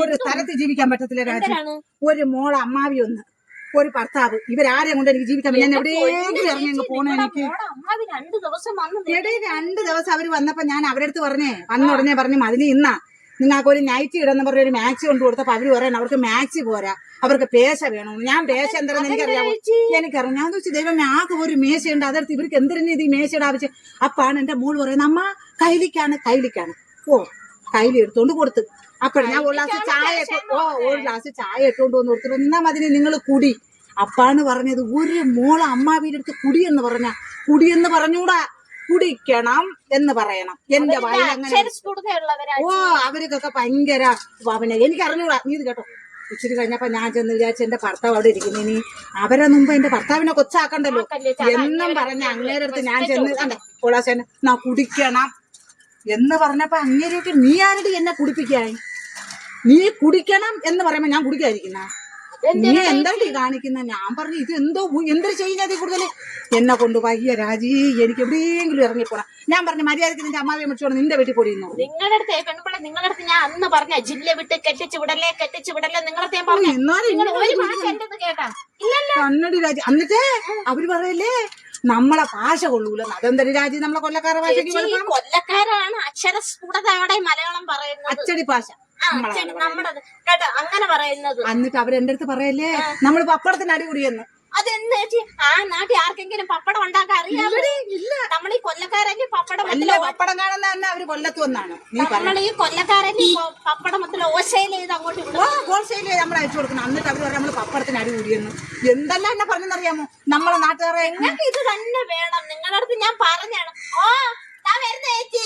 ഒരു സ്ഥലത്ത് ജീവിക്കാൻ പറ്റത്തില്ല രാജി. ഒരു മോള് അമ്മാവി ഒന്ന്, ഒരു ഭർത്താവ്, ഇവരാരെയും കൊണ്ട് എനിക്ക് ജീവിക്കാൻ പറ്റും. ഞാൻ എവിടെയെങ്കിലും ഇറങ്ങി പോണേ. എനിക്ക് 2 ദിവസം അവര് വന്നപ്പോ ഞാൻ അവരുടെ അടുത്ത് പറഞ്ഞേ, വന്ന ഉടനെ പറഞ്ഞു അതിന് ഇന്നാ നിങ്ങൾക്ക് ഒരു നൈറ്റ് ഇടന്ന് പറഞ്ഞ ഒരു മാക്സി കൊണ്ട് കൊടുത്തപ്പോ അവര് പറയാൻ അവർക്ക് മാക്സി പോരാ, അവർക്ക് പേശ വേണമെന്ന്. ഞാൻ പേശ എന്താണെന്ന് എനിക്കറിയാമോ? എനിക്കറിയാം. ഞാൻ ചോദിച്ചു ദൈവം ആകെ ഒരു മേശയുണ്ട്, അതെടുത്ത് ഇവർക്ക് എന്തിനു ഇത് ഈ മേശയുടെ ആവശ്യം? അപ്പാണ് എന്റെ മോള് പറയുന്നത് അമ്മ കൈലിക്കാണ്. ഓ കയ്യിൽ എടുത്തോണ്ട് കൊടുത്ത്. അപ്പോഴും ഞാൻ ഒരു ഗ്ലാസ് ചായ ഇട്ടുകൊണ്ട് വന്ന് കൊടുത്തു. എന്നാ മതിന് നിങ്ങൾ കുടി. അപ്പാണ് പറഞ്ഞത് ഒരു മോള് അമ്മാവിന്റെ അടുത്ത് കുടിയെന്ന് പറഞ്ഞ, കുടിയെന്ന് പറഞ്ഞൂടാ, കുടിക്കണം എന്ന് പറയണം. എന്റെ വായിൽ അങ്ങനെ. ഓ അവർക്കൊക്കെ ഭയങ്കര അവനെ എനിക്ക് അറിഞ്ഞൂടാ. നീ ഇത് കേട്ടോ. ഇച്ചിരി കഴിഞ്ഞപ്പോ ഞാൻ ചെന്ന് വിചാരിച്ചു എന്റെ ഭർത്താവ് അവിടെ ഇരിക്കുന്നു, ഇനി അവരെ മുമ്പ് എന്റെ ഭർത്താവിനെ കൊച്ചാക്കണ്ടല്ലോ എന്നും പറഞ്ഞ അങ്ങേരെ അടുത്ത് ഞാൻ ചെന്ന് കണ്ടേ കൊളാശേനെ നാ കുടിക്കണം എന്ന് പറഞ്ഞപ്പോ അങ്ങേരൊക്കെ നീ ആരുടെ എന്നെ കുടിപ്പിക്കായി? നീ കുടിക്കണം എന്ന് പറയുമ്പോ ഞാൻ കുടിക്കാതിരിക്കുന്ന നീ എന്താണ് ഈ കാണിക്കുന്ന? ഞാൻ പറഞ്ഞു ഇത് എന്തോ എന്തൊരു ചെയ്യുന്നത് കൂടുതൽ എന്നെ കൊണ്ട് വയ്യ രാജി, എനിക്ക് എവിടെയെങ്കിലും ഇറങ്ങിപ്പോണം. ഞാൻ പറഞ്ഞു മര്യാദക്ക് നിന്റെ അമ്മാവിയെ വിളിച്ചോണം, നിന്റെ വീട്ടിൽ കൂടിയുന്നു. നിങ്ങളുടെ അടുത്ത് പെൺപിള്ളെ നിങ്ങളുടെ അടുത്ത് ഞാൻ അന്ന് പറഞ്ഞ ജില്ല വിട്ട് കെട്ടിച്ചു വിടല്ലേ നിങ്ങളുടെ കണ്ണടി രാജി. എന്നിട്ട് അവര് പറയല്ലേ നമ്മളെ ഭാഷ കൊള്ളൂല. അതെന്തൊരു രാജി, നമ്മളെ കൊല്ലക്കാര ഭാഷ. കൊല്ലക്കാരാണ് അക്ഷരസ്ഫുടതയോടെ മലയാളം പറയുന്നത്, അച്ചടി ഭാഷ നമ്മുടെ കേട്ടോ അങ്ങനെ പറയുന്നത്. എന്നിട്ട് അവരെന്റെ അടുത്ത് പറയല്ലേ നമ്മൾ പപ്പടത്തിന് അടികൂടിയെന്ന്. അതെന്താ ചേച്ചി ആ നാട്ടിൽ ആർക്കെങ്കിലും പപ്പടം ഉണ്ടാക്കാൻ അറിയാം? നമ്മൾ ഈ കൊല്ലക്കാരല്ലേ പപ്പടം പപ്പടം കാണുന്ന തന്നെ അവര് കൊല്ലത്ത് വന്നാണ്. നമ്മൾ ഈ കൊല്ലക്കാരല്ലേ പപ്പടം ഓശയിൽ ചെയ്ത് അങ്ങോട്ട് ഹോൾസെയിൽ നമ്മൾ അയച്ചു കൊടുക്കണം. എന്നിട്ട് അവര് നമ്മൾ പപ്പടത്തിന് അടികൂടിയെന്ന്. എന്തെല്ലാം എന്നെ പറഞ്ഞെന്നറിയാമോ നമ്മളെ നാട്ടുകാരെ? നിങ്ങൾക്ക് ഇത് തന്നെ വേണം. നിങ്ങളുടെ അടുത്ത് ഞാൻ പറഞ്ഞാണ്. ഓ ഞാൻ വരുന്ന ചേച്ചി.